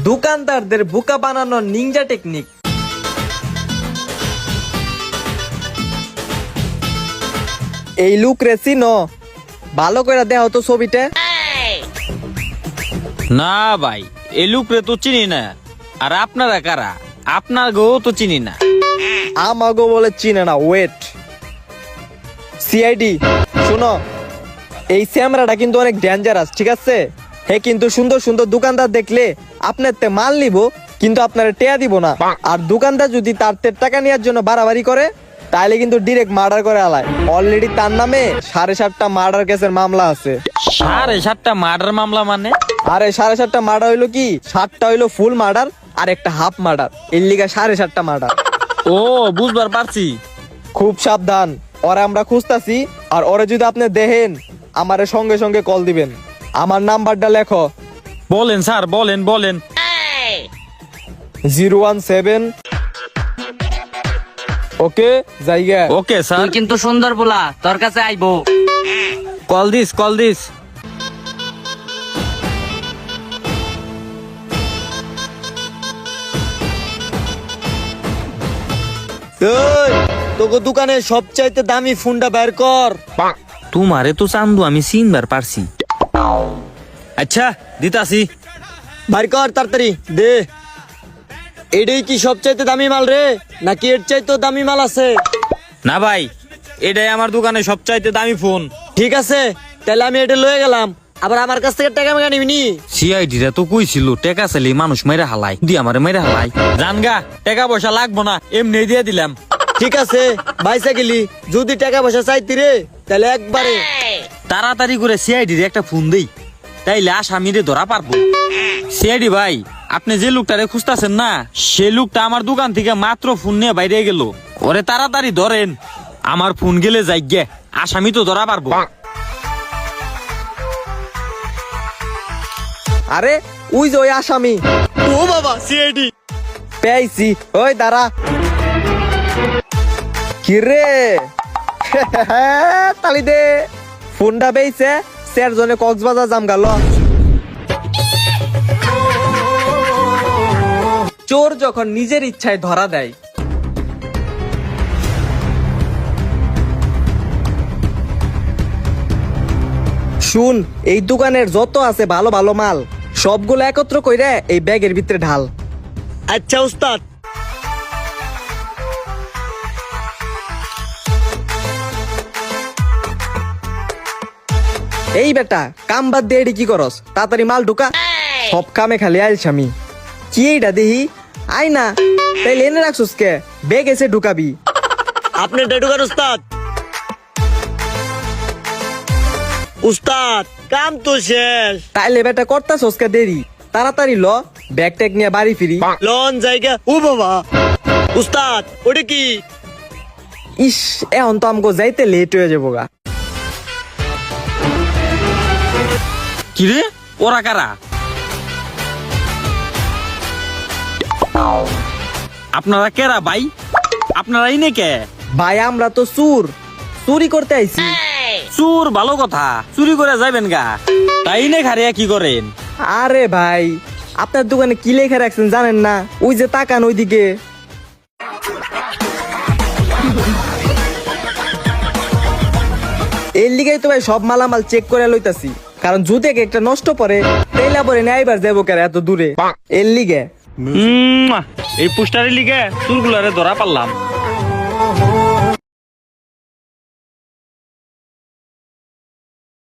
দোকানদারদের বোকা বানানোর নিনজা টেকনিক। এই লুক রে চিনো? ভালো করে দেও তো ছবিটা। না ভাই, এই লুকরে তো চিনি না। আর আপনারা কারা? আপনার গো তো চিনি না। আমাগো বলে চিনে না। ওয়েট, সিআইডি শোনো, এই ক্যামেরাটা কিন্তু অনেক ডেঞ্জারাস, ঠিক আছে? হে কিন্তু সুন্দর সুন্দর দোকানদার দেখলে আপনার তে মাল নিব, কিন্তু আপনারা টেয়া দিব না। আর দোকানদার যদি তার তে টাকা নেওয়ার জন্য বাড়াবাড়ি করে, তাহলে কিন্তু ডিরেক্ট মার্ডার করে আলায়। অলরেডি তার নামে 7.5টা মার্ডার কেসের মামলা আছে। 7.5টা মার্ডার মামলা মানে? আরে 7.5টা মার্ডার হইলো কি, 7টা হইলো ফুল মার্ডার আর একটা হাফ মার্ডার, এর লিগা 7.5টা মার্ডার। ও বুঝবার পারছি। খুব সাবধান, ওরে আমরা খুঁজতাছি। আর ওরে যদি আপনি দেখেন, আমারে সঙ্গে সঙ্গে কল দিবেন। আমার নাম্বারটা লেখো। বলেন স্যার, বলেন বলেন। 017। ওকে জায়গা। Okay sir. তুই কিন্তু সুন্দর বলা, তোর কাছে আইবো। Call this, call this. এই, তোকে দোকানে সবচাইতে দামি ফোনটা বের কর। তোমারে তো চান্দু আমি চিনবার পারছি। আচ্ছা দিতাছি। বের কর তাড়াতাড়ি দে। এটাই কি সবচাইতে দামি মাল রে, নাকি এর চাইতে দামি মাল আছে? না ভাই, এটাই আমার দোকানে সবচাইতে দামি ফোন। ঠিক আছে, তাহলে আমি এটা লয়ে গেলাম। আবার আমার কাছ থেকে টাকা মেগা নিবি? সিআইডিরা তো কইছিল টাকা চাইলে মানুষ মেরে হালাই, দি আমারে মেরে হালাই। জানগা, টাকা পয়সা লাগবো না, এমনি দিয়ে দিলাম। ঠিক আছে বাইসা গেলি, যদি টাকা পয়সা চাইতি রে তাহলে একবারে তাড়াতাড়ি করে সিআইডির একটা ফোন দেই, তাইলে আসামিরে ধরা পারবো। সিআইডি ভাই, আপনি যে লোকটারে খুঁজতাছেন না, সে লোকটা আমার দোকান থেকে মাত্র ফোন নিয়ে বাইরে গেল। ওরে তাড়াতাড়ি ধরেন, আমার ফোন গেলে যাই গে, আসামি তো ধরা পারবো। আরে ওই যে ওই আসামি। ও বাবা, সিআইডি পেয়েছি। ওই দাঁড়া। কিরে তালি দে। ফোনটা পেয়েছে, 4 জনে কক্সবাজার জাম গেল। চোর যখন নিজের ইচ্ছায় ধরা দেয়। শুন, এই দোকানের যত আছে ভালো ভালো মাল, সবগুলো একত্র কইরা এই ব্যাগের ভিতরে ঢাল। আচ্ছা উস্তাদ। এই বেটা, কাম বাদ দিয়ে এডি কি করস? তাড়াতাড়ি মাল ঢুকা। সব কামে খালি আইলছামি। কি এইটা দেহি? আই না, তাইলে এনে রাখছস কে? ব্যাগ এসে ঢুকাবি। আপনি ঢুকান উস্তাদ। উস্তাদ কাম তো শেষ। তাইলে বেটা করতাছস কে দেরি? তাড়াতাড়ি ল, ব্যাগ ট্যাগ নিয়ে বাড়ি ফিরি। লন জায়গা। ও বাবা, উস্তাদ ওটা কি? ইস, এখন তো আমগো যাইতে লেট হয়ে যাবো গা। কিরে, ওরা কারা? আপনারা কেরা ভাই? আপনারা ইনে কে? ভাই আমরা তো চুর, চুরি করতে আইছি। চুর ভালো কথা, চুরি করে যাবেন গা, তাই নে খারিয়া কি করেন? আরে ভাই, আপনার দোকানে কি লেখা রাখছেন জানেন না? ওই যে তাকান ওইদিকে। এর লিগেই তো ভাই সব মালামাল চেক করে লইতাছি, কারণ যদি একটা নষ্ট পরে তেলা পরে নাইবার যাবো কেন এত দূরে, এর লিগে। এই পোস্টারের লিগে চুরগুলারে ধরা পারলাম।